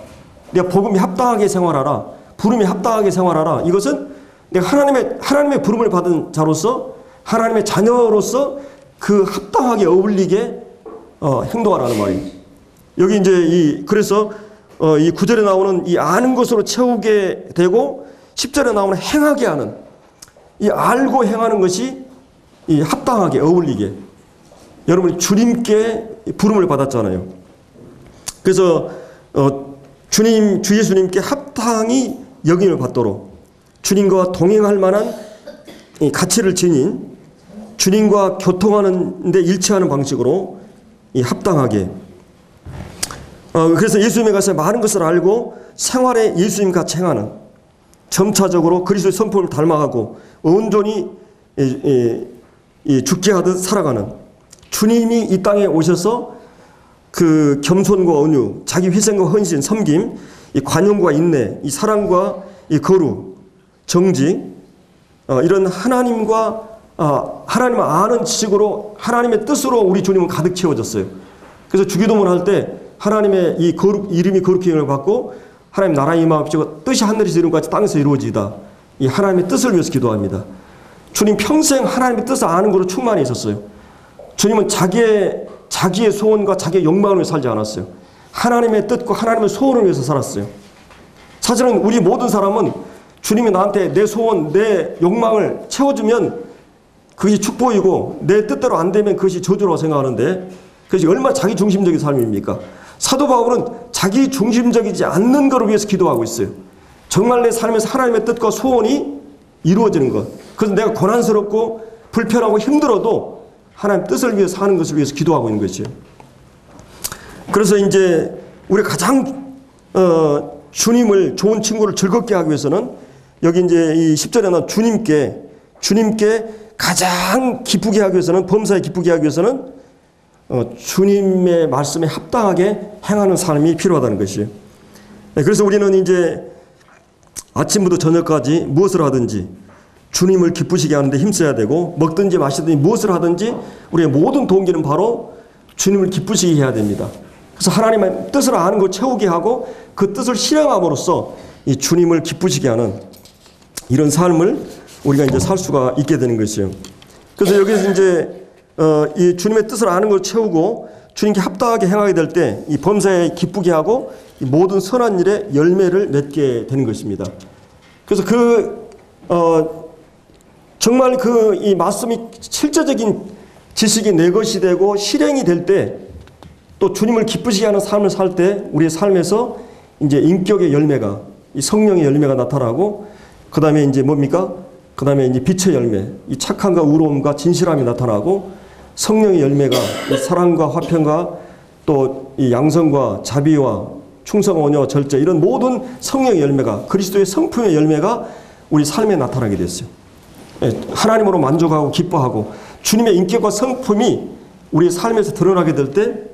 내가 복음이 합당하게 생활하라. 부름이 합당하게 생활하라. 이것은 내가 하나님의 부름을 받은 자로서, 하나님의 자녀로서 그 합당하게 어울리게 행동하라는 말이에요. 여기 이제 그래서 이 9절에 나오는 이 아는 것으로 채우게 되고 10절에 나오는 행하게 하는, 이 알고 행하는 것이 이 합당하게 어울리게. 여러분이 주님께 부름을 받았잖아요. 그래서 주 예수님께 합당히 여김을 받도록 주님과 동행할 만한 이 가치를 지닌, 주님과 교통하는 데 일치하는 방식으로 이 합당하게. 그래서 예수님에 가서 많은 것을 알고 생활에 예수님과 행하는, 점차적으로 그리스도의 성품을 닮아가고 온전히 이 죽게 하듯 살아가는, 주님이 이 땅에 오셔서 그 겸손과 온유, 자기 희생과 헌신, 섬김, 이 관용과 인내, 이 사랑과 이 거룩, 정직, 이런 하나님과 하나님을 아는 지식으로 하나님의 뜻으로 우리 주님은 가득 채워졌어요. 그래서 주기도문 할 때 하나님의 이 거룩, 이름이 거룩히 여김을 받고 하나님 나라 임하옵시고 뜻이 하늘에서 이룬 것 같이 땅에서 이루어지이다. 이 하나님의 뜻을 위해서 기도합니다. 주님 평생 하나님의 뜻을 아는 것으로 충만히 있었어요. 주님은 자기의 소원과 자기의 욕망을 위해 살지 않았어요. 하나님의 뜻과 하나님의 소원을 위해서 살았어요. 사실은 우리 모든 사람은 주님이 나한테 내 소원, 내 욕망을 채워주면 그것이 축복이고 내 뜻대로 안 되면 그것이 저주라고 생각하는데 그것이 얼마나 자기중심적인 삶입니까? 사도 바울은 자기중심적이지 않는 것을 위해서 기도하고 있어요. 정말 내 삶에서 하나님의 뜻과 소원이 이루어지는 것. 그래서 내가 고난스럽고 불편하고 힘들어도 하나님 뜻을 위해서 사는 것을 위해서 기도하고 있는 것이에요. 그래서 이제 우리 가장 주님을 좋은 친구를 즐겁게 하기 위해서는 여기 이제 이 10절에 나온 주님께 가장 기쁘게 하기 위해서는 범사에 기쁘게 하기 위해서는 주님의 말씀에 합당하게 행하는 삶이 필요하다는 것이에요. 그래서 우리는 이제 아침부터 저녁까지 무엇을 하든지 주님을 기쁘시게 하는데 힘써야 되고 먹든지 마시든지 무엇을 하든지 우리의 모든 동기는 바로 주님을 기쁘시게 해야 됩니다. 그래서 하나님의 뜻을 아는 걸 채우게 하고 그 뜻을 실행함으로써 이 주님을 기쁘시게 하는 이런 삶을 우리가 이제 살 수가 있게 되는 것이에요. 그래서 여기서 이제 이 주님의 뜻을 아는 걸 채우고 주님께 합당하게 행하게 될 때 이 범사에 기쁘게 하고 이 모든 선한 일에 열매를 맺게 되는 것입니다. 그래서 정말 이 말씀이 실제적인 지식이 내 것이 되고 실행이 될 때 또 주님을 기쁘시게 하는 삶을 살 때 우리의 삶에서 이제 인격의 열매가 이 성령의 열매가 나타나고 그 다음에 이제 뭡니까? 그 다음에 이제 빛의 열매, 이 착함과 의로움과 진실함이 나타나고 성령의 열매가 이 사랑과 화평과 또 이 양성과 자비와 충성, 온유와 절제 이런 모든 성령의 열매가 그리스도의 성품의 열매가 우리 삶에 나타나게 됐어요. 하나님으로 만족하고 기뻐하고 주님의 인격과 성품이 우리 삶에서 드러나게 될 때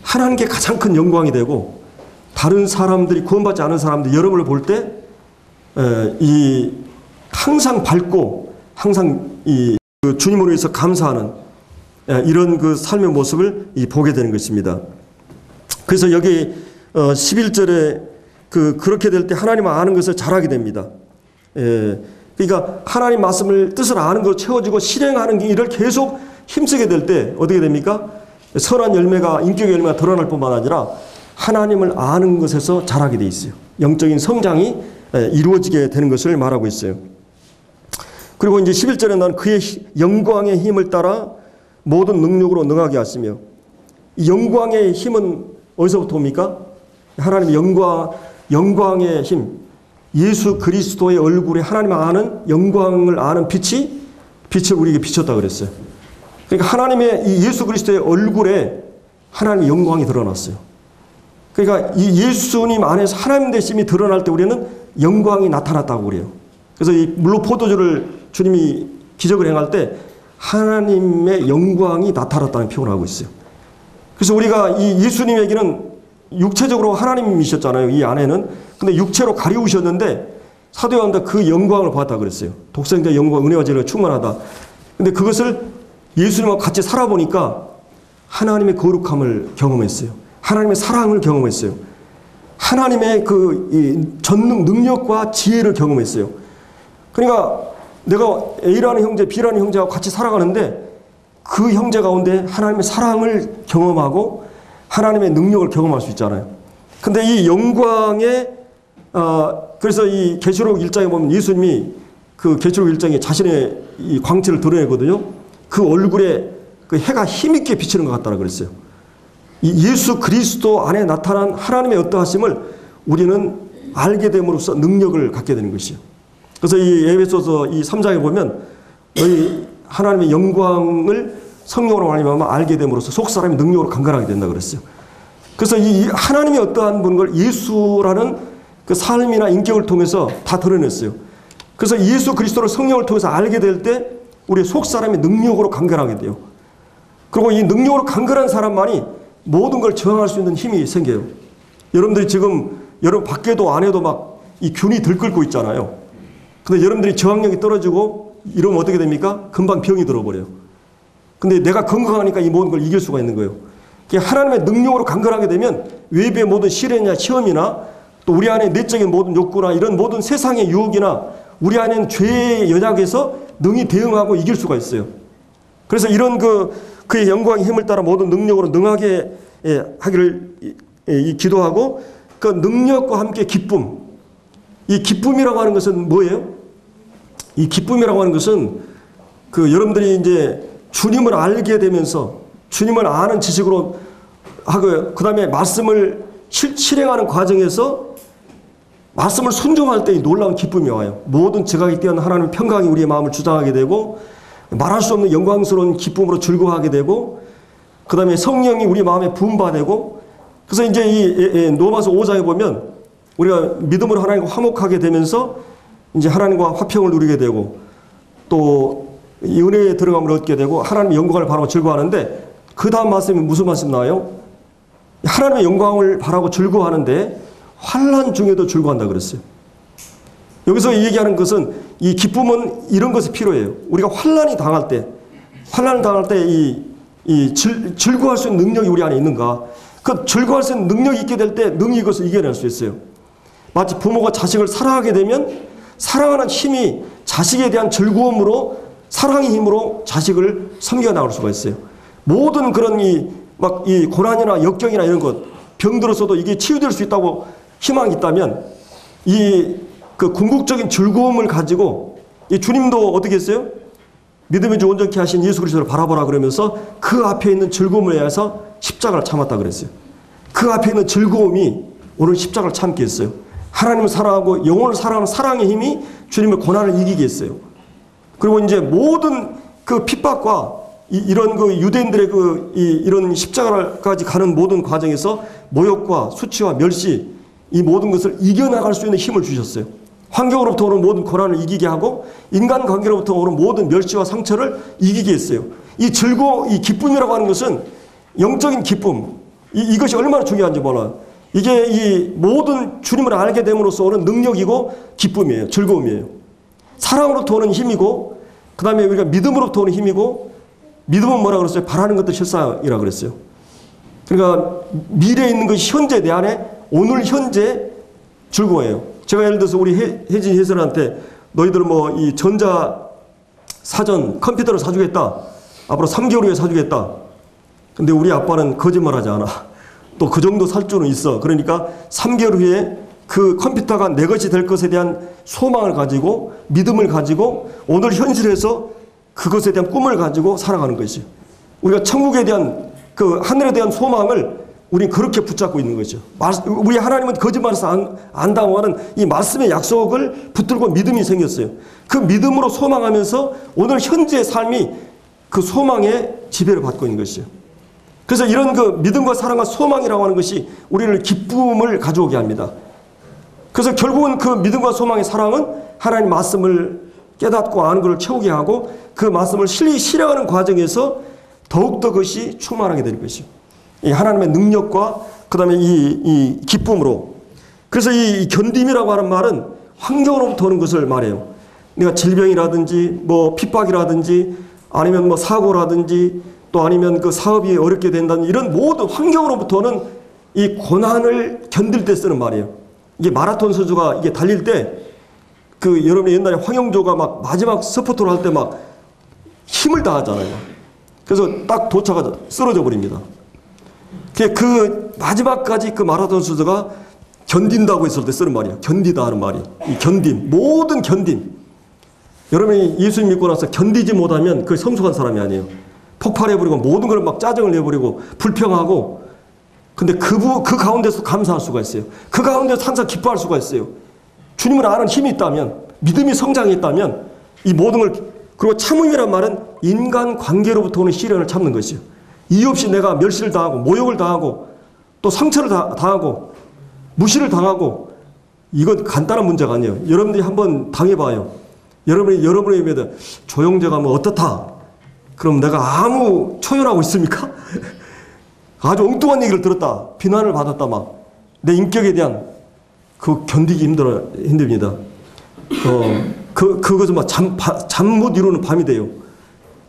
하나님께 가장 큰 영광이 되고 다른 사람들이 구원받지 않은 사람들이 여러분을 볼 때 항상 밝고 항상 그 주님으로 인해서 감사하는 이런 그 삶의 모습을 보게 되는 것입니다. 그래서 여기 11절에 그렇게 될 때 하나님을 아는 것을 잘하게 됩니다. 그러니까 하나님 말씀을 뜻을 아는 걸 채워주고 실행하는 일을 계속 힘쓰게 될 때 어떻게 됩니까? 선한 열매가 인격의 열매가 드러날 뿐만 아니라 하나님을 아는 것에서 자라게 돼 있어요. 영적인 성장이 이루어지게 되는 것을 말하고 있어요. 그리고 이제 11절에 난 그의 영광의 힘을 따라 모든 능력으로 능하게 하시며 이 영광의 힘은 어디서부터 옵니까? 하나님의 영광의 힘, 예수 그리스도의 얼굴에 하나님을 아는 영광을 아는 빛을 우리에게 비쳤다 그랬어요. 그러니까 하나님의 이 예수 그리스도의 얼굴에 하나님의 영광이 드러났어요. 그러니까 이 예수님 안에서 하나님 되심이 드러날 때 우리는 영광이 나타났다고 그래요. 그래서 이 물로 포도주를 주님이 기적을 행할 때 하나님의 영광이 나타났다는 표현을 하고 있어요. 그래서 우리가 이 예수님에게는 육체적으로 하나님이셨잖아요. 이 안에는. 근데 육체로 가리우셨는데 사도 요한도 그 영광을 받았다 그랬어요. 독생자의 영광, 은혜와 진리가 충만하다. 근데 그것을 예수님과 같이 살아보니까 하나님의 거룩함을 경험했어요. 하나님의 사랑을 경험했어요. 하나님의 이 전능 능력과 지혜를 경험했어요. 그러니까 내가 A라는 형제, B라는 형제와 같이 살아가는데 그 형제 가운데 하나님의 사랑을 경험하고 하나님의 능력을 경험할 수 있잖아요. 근데 이 영광의 그래서 이 계시록 1장에 보면 예수님이 그 계시록 1장에 자신의 이 광채를 드러내거든요. 그 얼굴에 그 해가 힘있게 비치는 것 같다고 그랬어요. 이 예수 그리스도 안에 나타난 하나님의 어떠하심을 우리는 알게 됨으로써 능력을 갖게 되는 것이에요. 그래서 이 에베소서 이 3장에 보면 너희 하나님의 영광을 성령으로 말미암아 알게 됨으로써 속 사람이 능력으로 강건하게 된다 그랬어요. 그래서 이 하나님의 어떠한 분인 걸 예수라는 그 삶이나 인격을 통해서 다 드러냈어요. 그래서 예수 그리스도를 성령을 통해서 알게 될 때 우리 속 사람의 능력으로 강건하게 돼요. 그리고 이 능력으로 강건한 사람만이 모든 걸 저항할 수 있는 힘이 생겨요. 여러분들이 지금 여러분 밖에도 안에도 막 이 균이 들끓고 있잖아요. 근데 여러분들이 저항력이 떨어지고 이러면 어떻게 됩니까? 금방 병이 들어버려요. 근데 내가 건강하니까 이 모든 걸 이길 수가 있는 거예요. 하나님의 능력으로 강건하게 되면 외부의 모든 시련이나 시험이나 또 우리 안에 내적인 모든 욕구나 이런 모든 세상의 유혹이나 우리 안에는 죄의 연약에서 능히 대응하고 이길 수가 있어요. 그래서 이런 그의 영광의 힘을 따라 모든 능력으로 능하게 하기를 기도하고 그 능력과 함께 기쁨. 이 기쁨이라고 하는 것은 뭐예요? 이 기쁨이라고 하는 것은 여러분들이 이제 주님을 알게 되면서 주님을 아는 지식으로 하고 그 다음에 말씀을 실행하는 과정에서 말씀을 순종할 때 놀라운 기쁨이 와요. 모든 지각이 뛰어난 하나님의 평강이 우리의 마음을 주장하게 되고 말할 수 없는 영광스러운 기쁨으로 즐거워하게 되고 그 다음에 성령이 우리 마음에 부음받고 그래서 이제 이 로마서 5장에 보면 우리가 믿음으로 하나님과 화목하게 되면서 이제 하나님과 화평을 누리게 되고 또 이 은혜에 들어감을 얻게 되고 하나님의 영광을 바라고 즐거워하는데 그 다음 말씀이 무슨 말씀 나와요? 하나님의 영광을 바라고 즐거워하는데 환난 중에도 즐거워한다 그랬어요. 여기서 얘기하는 것은 이 기쁨은 이런 것이 필요해요. 우리가 환난을 당할 때 즐거워할 수 있는 능력이 우리 안에 있는가? 그 즐거워할 수 있는 능력이 있게 될 때 능히 이것을 이겨낼 수 있어요. 마치 부모가 자식을 사랑하게 되면 사랑하는 힘이 자식에 대한 즐거움으로 사랑의 힘으로 자식을 섬겨 나갈 수가 있어요. 모든 그런 이 고난이나 역경이나 이런 것, 병들어서도 이게 치유될 수 있다고 희망이 있다면 그 궁극적인 즐거움을 가지고 이 주님도 어떻게 했어요? 믿음의 주 온전케 하신 예수 그리스도를 바라보라 그러면서 그 앞에 있는 즐거움을 위해서 십자가를 참았다 그랬어요. 그 앞에 있는 즐거움이 오늘 십자가를 참게 했어요. 하나님을 사랑하고 영혼을 사랑하는 사랑의 힘이 주님의 고난을 이기게 했어요. 그리고 이제 모든 그 핍박과 이런 유대인들의 이런 십자가까지 가는 모든 과정에서 모욕과 수치와 멸시 이 모든 것을 이겨나갈 수 있는 힘을 주셨어요. 환경으로부터 오는 모든 고난을 이기게 하고 인간관계로부터 오는 모든 멸시와 상처를 이기게 했어요. 이 기쁨이라고 하는 것은 영적인 기쁨. 이것이 얼마나 중요한지 몰라요. 이게 이 모든 주님을 알게 됨으로써 오는 능력이고 기쁨이에요. 즐거움이에요. 사랑으로부터 오는 힘이고 그 다음에 우리가 믿음으로부터 오는 힘이고 믿음은 뭐라 그랬어요? 바라는 것도 실상이라고 그랬어요. 그러니까 미래에 있는 것이 현재 내 안에 오늘 현재 즐거워해요. 제가 예를 들어서 우리 혜진 혜선한테 너희들 이 전자 사전 컴퓨터를 사주겠다. 앞으로 3개월 후에 사주겠다. 근데 우리 아빠는 거짓말하지 않아. 또 그 정도 살 줄은 있어. 그러니까 3개월 후에 그 컴퓨터가 내 것이 될 것에 대한 소망을 가지고 믿음을 가지고 오늘 현실에서 그것에 대한 꿈을 가지고 살아가는 것이죠. 우리가 천국에 대한 하늘에 대한 소망을 우리는 그렇게 붙잡고 있는 거죠. 우리 하나님은 거짓말에서 안 당하는 이 말씀의 약속을 붙들고 믿음이 생겼어요. 그 믿음으로 소망하면서 오늘 현재의 삶이 그 소망의 지배를 받고 있는 것이죠. 그래서 이런 믿음과 사랑과 소망이라고 하는 것이 우리를 기쁨을 가져오게 합니다. 그래서 결국은 그 믿음과 소망의 사랑은 하나님 말씀을 깨닫고 아는 것을 채우게 하고 그 말씀을 실행하는 과정에서 더욱더 그것이 충만하게 될 것이요. 이 하나님의 능력과 그 다음에 이 기쁨으로. 그래서 이 견딤이라고 하는 말은 환경으로부터 오는 것을 말해요. 내가 질병이라든지 핍박이라든지 아니면 사고라든지 또 아니면 그 사업이 어렵게 된다는 이런 모든 환경으로부터는 이 고난을 견딜 때 쓰는 말이에요. 이게 마라톤 선수가 이게 달릴 때 여러분이 옛날에 황영조가 막 마지막 스포트를 할 때 막 힘을 다하잖아요. 그래서 딱 도착하자 쓰러져 버립니다. 그 마지막까지 그 마라톤 선수가 견딘다고 했을 때 쓰는 말이에요. 견디다 하는 말이. 이 견딤, 모든 견딤. 여러분이 예수 믿고 나서 견디지 못하면 그 성숙한 사람이 아니에요. 폭발해버리고 모든 걸 막 짜증을 내버리고 불평하고 근데 그 가운데서 감사할 수가 있어요. 그 가운데서 항상 기뻐할 수가 있어요. 주님을 아는 힘이 있다면, 믿음이 성장했다면 이 모든 걸, 그리고 참음이란 말은 인간 관계로부터 오는 시련을 참는 것이요. 이유 없이 내가 멸시를 당하고 모욕을 당하고 또 상처를 당하고 무시를 당하고 이건 간단한 문제가 아니에요. 여러분들이 한번 당해봐요. 여러분의 입에다 조영재가 뭐 어떻다? 그럼 내가 아무 초연하고 있습니까? 아주 엉뚱한 얘기를 들었다. 비난을 받았다. 막 내 인격에 대한 그 견디기 힘듭니다. 그것을 막 잠 못 이루는 밤이 돼요.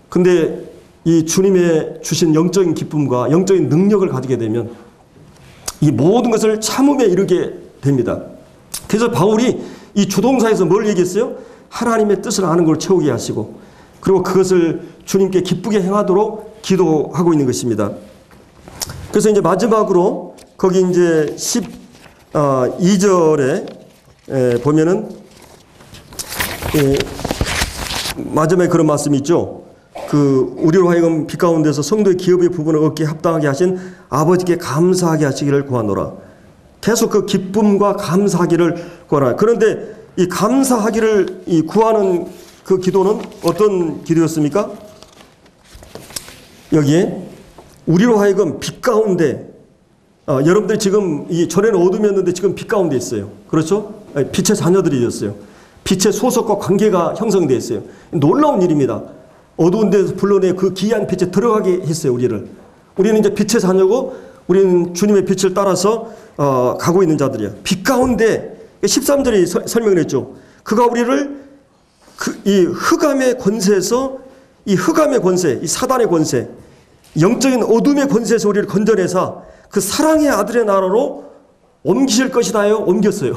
근데 이 주님의 주신 영적인 기쁨과 영적인 능력을 가지게 되면 이 모든 것을 참음에 이르게 됩니다. 그래서 바울이 이 주동사에서 뭘 얘기했어요? 하나님의 뜻을 아는 걸 채우게 하시고, 그리고 그것을 주님께 기쁘게 행하도록 기도하고 있는 것입니다. 그래서 이제 마지막으로 거기 이제 12절에 보면은 마지막에 그런 말씀이 있죠. 우리로 하여금 빛 가운데서 성도의 기업의 부분을 얻게 합당하게 하신 아버지께 감사하게 하시기를 구하노라. 계속 그 기쁨과 감사하기를 구하라. 그런데 이 감사하기를 구하는 그 기도는 어떤 기도였습니까? 여기에 우리로 하여금 빛 가운데, 여러분들이 지금 전에는 어둠이었는데 지금 빛 가운데 있어요. 그렇죠? 빛의 자녀들이 되었어요. 빛의 소속과 관계가 형성되어 있어요. 놀라운 일입니다. 어두운 데서 불러내 그 기이한 빛에 들어가게 했어요, 우리를. 우리는 이제 빛의 자녀고, 우리는 주님의 빛을 따라서 가고 있는 자들이야. 빛 가운데 13절이 설명을 했죠. 그가 우리를 이 흑암의 권세에서, 이 흑암의 권세, 이 사단의 권세, 영적인 어둠의 권세에서 우리를 건져내사 그 사랑의 아들의 나라로 옮기실 것이다요. 옮겼어요.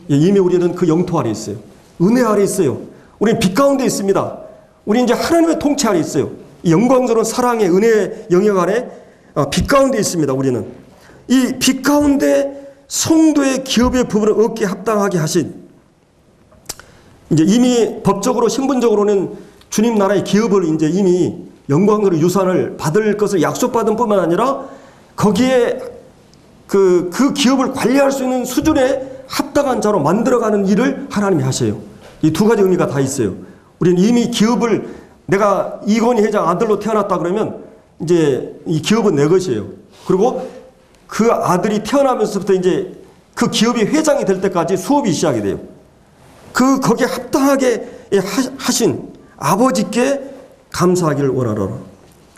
이미 우리는 그 영토 아래 있어요. 은혜 아래 있어요. 우리는 빛 가운데 있습니다. 우리 이제 하나님의 통치 아래 있어요. 이 영광스러운 사랑의 은혜의 영역 안에 빛 가운데 있습니다. 우리는 이 빛 가운데 성도의 기업의 부분을 얻게 합당하게 하신, 이제 이미 법적으로 신분적으로는 주님 나라의 기업을 이제 이미 영광스러운 유산을 받을 것을 약속받은 뿐만 아니라 거기에 그 기업을 관리할 수 있는 수준에 합당한 자로 만들어가는 일을 하나님이 하셔요. 이 두 가지 의미가 다 있어요. 우리는 이미 기업을, 내가 이건희 회장 아들로 태어났다 그러면 이제 이 기업은 내 것이에요. 그리고 그 아들이 태어나면서부터 이제 그 기업이 회장이 될 때까지 수업이 시작이 돼요. 거기에 합당하게 하신 아버지께 감사하기를 원하노라.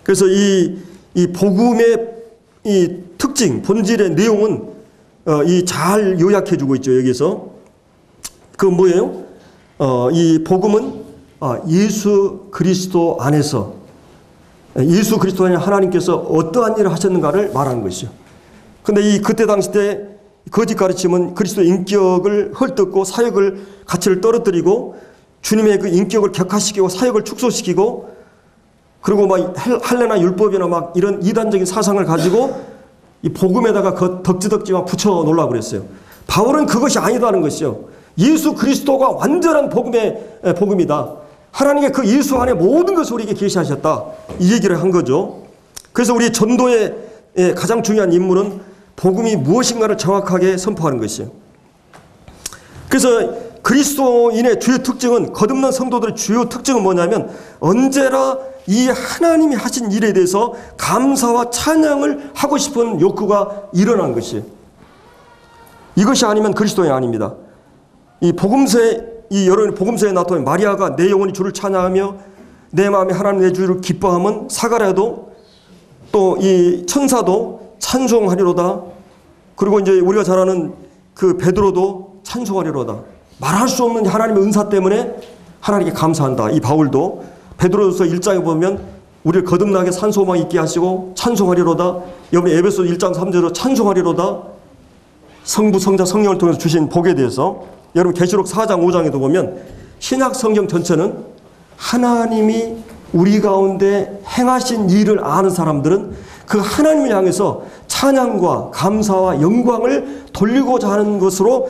그래서 이 복음의 이 특징, 본질의 내용은 잘 요약해주고 있죠. 여기서 그 뭐예요? 이 복음은 예수 그리스도 안에서, 예수 그리스도 안에 하나님께서 어떠한 일을 하셨는가를 말하는 것이죠. 근데 그때 당시 때 거짓 가르침은 그리스도의 인격을 헐뜯고 사역을 가치를 떨어뜨리고 주님의 그 인격을 격화시키고 사역을 축소시키고, 그리고 막 할례나 율법이나 막 이런 이단적인 사상을 가지고 이 복음에다가 덕지덕지만 붙여 놓으려고 그랬어요. 바울은 그것이 아니다는 것이요. 예수 그리스도가 완전한 복음이다. 하나님의 그 예수 안에 모든 것을 우리에게 계시하셨다. 이 얘기를 한 거죠. 그래서 우리 전도의 가장 중요한 임무는 복음이 무엇인가를 정확하게 선포하는 것이에요. 그래서 그리스도인의 주요 특징은, 거듭난 성도들의 주요 특징은 뭐냐면 언제나 이 하나님이 하신 일에 대해서 감사와 찬양을 하고 싶은 욕구가 일어난 것이에요. 이것이 아니면 그리스도인이 아닙니다. 여러분 복음서에 나타난 마리아가 내 영혼이 주를 찬양하며 내 마음이 하나님 내 주를 기뻐하면, 사가랴도 또 이 천사도 찬송하리로다. 그리고 이제 우리가 잘 아는 그 베드로도 찬송하리로다. 말할 수 없는 하나님의 은사 때문에 하나님께 감사한다. 이 바울도 베드로서 1장에 보면 우리를 거듭나게 산소망 있게 하시고 찬송하리로다. 여러분 에베소 1장 3절로 찬송하리로다. 성부 성자 성령을 통해서 주신 복에 대해서 여러분 계시록 4장 5장에도 보면 신약 성경 전체는 하나님이 우리 가운데 행하신 일을 아는 사람들은 그 하나님을 향해서 찬양과 감사와 영광을 돌리고자 하는 것으로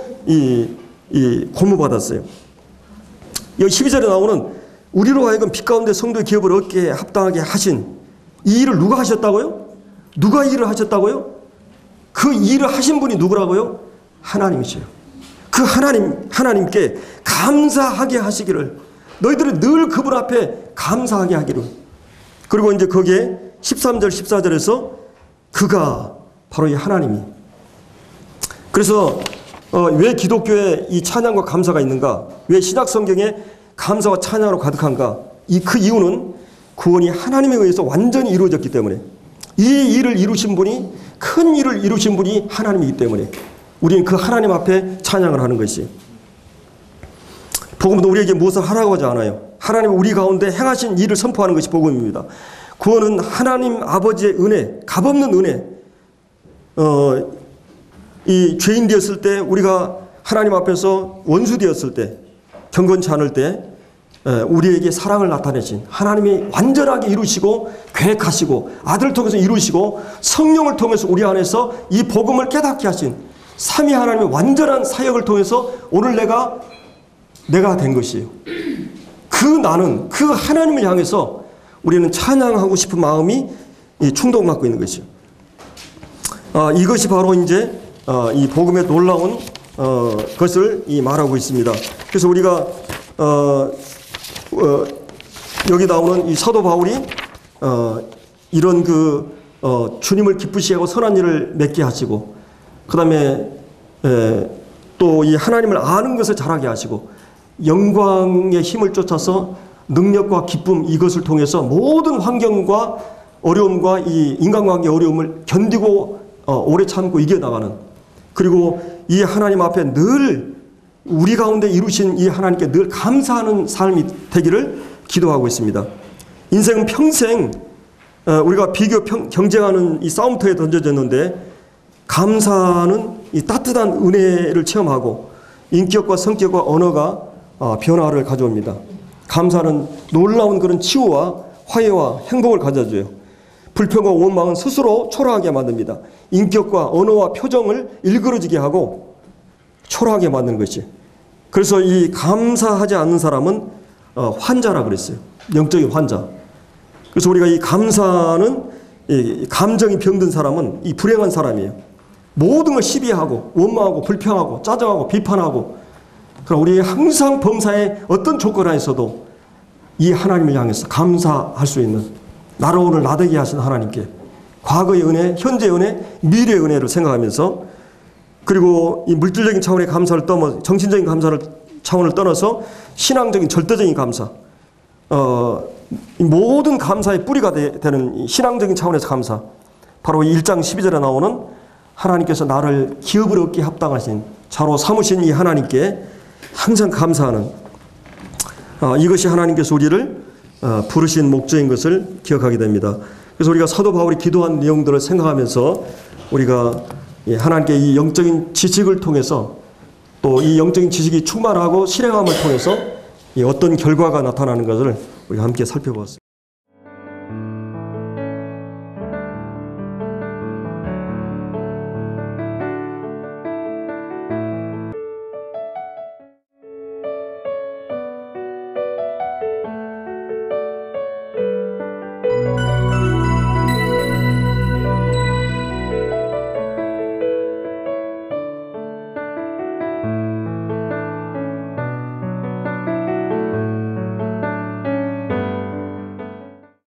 고무받았어요. 여기 12절에 나오는 우리로 하여금 빛 가운데 성도의 기업을 얻게 합당하게 하신 이 일을 누가 하셨다고요? 누가 이 일을 하셨다고요? 그 일을 하신 분이 누구라고요? 하나님이세요. 그 하나님께 감사하게 하시기를, 너희들은 늘 그분 앞에 감사하게 하기를. 그리고 이제 거기에 13절 14절에서 그가 바로 이 하나님이. 그래서 왜 기독교에 이 찬양과 감사가 있는가? 왜 신약 성경에 감사와 찬양으로 가득한가? 그 이유는 구원이 하나님에 의해서 완전히 이루어졌기 때문에, 이 일을 이루신 분이, 큰 일을 이루신 분이 하나님이기 때문에 우리는 그 하나님 앞에 찬양을 하는 것이, 복음도 우리에게 무엇을 하라고 하지 않아요. 하나님 우리 가운데 행하신 일을 선포하는 것이 복음입니다. 구원은 하나님 아버지의 은혜, 값없는 은혜. 이 죄인 되었을 때, 우리가 하나님 앞에서 원수 되었을 때, 경건치 않을 때 우리에게 사랑을 나타내신 하나님이 완전하게 이루시고 계획하시고 아들을 통해서 이루시고 성령을 통해서 우리 안에서 이 복음을 깨닫게 하신 삼위 하나님의 완전한 사역을 통해서 오늘 내가 된 것이에요. 그 나는, 그 하나님을 향해서 우리는 찬양하고 싶은 마음이 충동을 갖고 있는 것이요. 이것이 바로 이제 이 복음의 놀라운 것을 말하고 있습니다. 그래서 우리가 여기 나오는 이 사도 바울이 이런 주님을 기쁘시게 하고 선한 일을 맺게 하시고, 그 다음에 또 이 하나님을 아는 것을 잘하게 하시고, 영광의 힘을 쫓아서 능력과 기쁨, 이것을 통해서 모든 환경과 어려움과 이 인간관계의 어려움을 견디고 오래 참고 이겨나가는, 그리고 이 하나님 앞에 늘 우리 가운데 이루신 이 하나님께 늘 감사하는 삶이 되기를 기도하고 있습니다. 인생은 평생 우리가 비교 경쟁하는 이 싸움터에 던져졌는데, 감사는 이 따뜻한 은혜를 체험하고 인격과 성격과 언어가 변화를 가져옵니다. 감사는 놀라운 그런 치유와 화해와 행복을 가져줘요. 불평과 원망은 스스로 초라하게 만듭니다. 인격과 언어와 표정을 일그러지게 하고 초라하게 만드는 것이. 그래서 이 감사하지 않는 사람은 환자라 그랬어요. 영적인 환자. 그래서 우리가 이 감사는, 이 감정이 병든 사람은 이 불행한 사람이에요. 모든 걸 시비하고 원망하고 불평하고 짜증하고 비판하고. 그럼 우리 항상 범사에 어떤 조건 하에서도 이 하나님을 향해서 감사할 수 있는, 나를 오늘 나되게 하신 하나님께 과거의 은혜, 현재의 은혜, 미래의 은혜를 생각하면서, 그리고 이 물질적인 차원의 감사를 떠나서 정신적인 감사를 차원을 떠나서 신앙적인 절대적인 감사, 모든 감사의 뿌리가 되는 신앙적인 차원에서 감사, 바로 1장 12절에 나오는 하나님께서 나를 기업을 얻기에 합당하신 자로 삼으신 이 하나님께 항상 감사하는, 이것이 하나님께서 우리를 부르신 목적인 것을 기억하게 됩니다. 그래서 우리가 사도 바울이 기도한 내용들을 생각하면서 우리가 하나님께 이 영적인 지식을 통해서, 또 이 영적인 지식이 충만하고 실행함을 통해서 어떤 결과가 나타나는 것을 우리가 함께 살펴보았습니다.